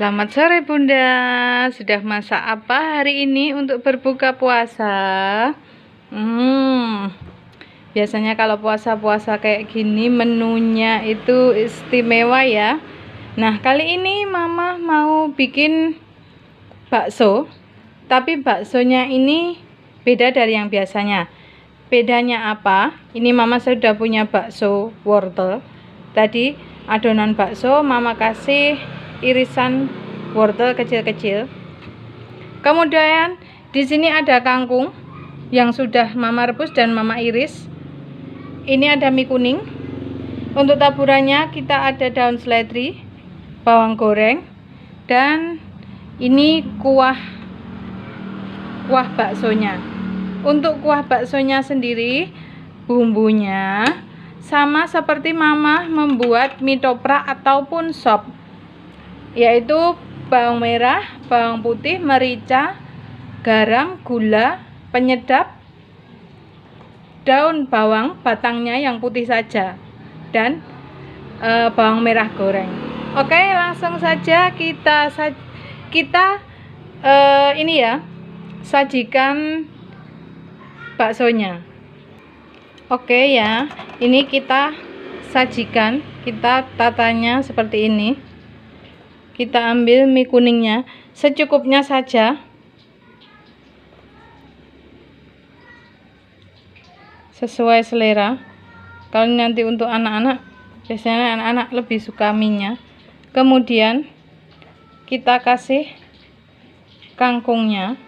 Selamat sore Bunda. Sudah masak apa hari ini untuk berbuka puasa? Biasanya kalau puasa-puasa kayak gini menunya itu istimewa ya. Nah, kali ini Mama mau bikin bakso. Tapi baksonya ini beda dari yang biasanya. Bedanya apa? Ini Mama sudah punya bakso wortel. Tadi adonan bakso Mama kasih irisan wortel kecil-kecil. Kemudian di sini ada kangkung yang sudah Mama rebus dan Mama iris. Ini ada mie kuning. Untuk taburannya kita ada daun seledri, bawang goreng, dan ini kuah baksonya. Untuk kuah baksonya sendiri bumbunya sama seperti Mama membuat mie toprak ataupun sop, yaitu bawang merah, bawang putih, merica, garam, gula, penyedap, daun bawang batangnya yang putih saja, dan bawang merah goreng. Oke, langsung saja kita ini ya, sajikan baksonya. Oke ya, ini kita sajikan, kita tatanya seperti ini. Kita ambil mie kuningnya secukupnya saja, sesuai selera. Kalau nanti untuk anak-anak, biasanya anak-anak lebih suka mie-nya. Kemudian kita kasih kangkungnya,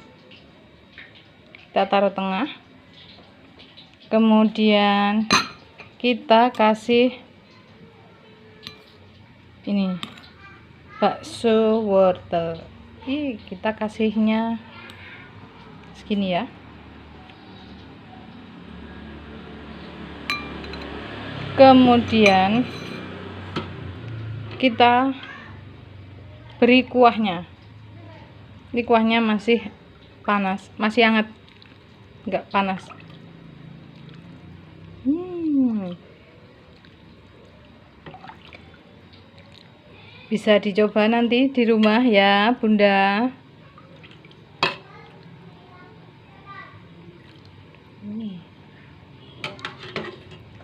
kita taruh tengah. Kemudian kita kasih ini bakso wortel. Kita kasihnya segini ya. Kemudian kita beri kuahnya. Ini kuahnya masih panas, masih hangat, enggak panas. Bisa dicoba nanti di rumah ya Bunda.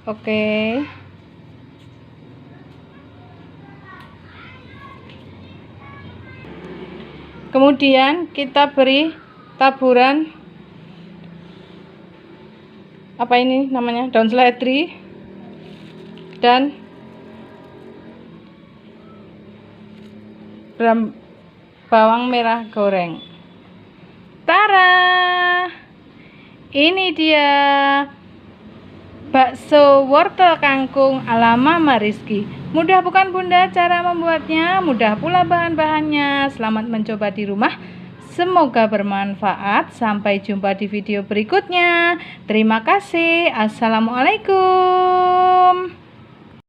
Oke. Kemudian kita beri taburan apa ini namanya, daun seledri dan bawang merah goreng. Tara, ini dia bakso wortel kangkung ala Mama Rizky. Mudah bukan Bunda cara membuatnya? Mudah pula bahan-bahannya. Selamat mencoba di rumah. Semoga bermanfaat. Sampai jumpa di video berikutnya. Terima kasih. Assalamualaikum.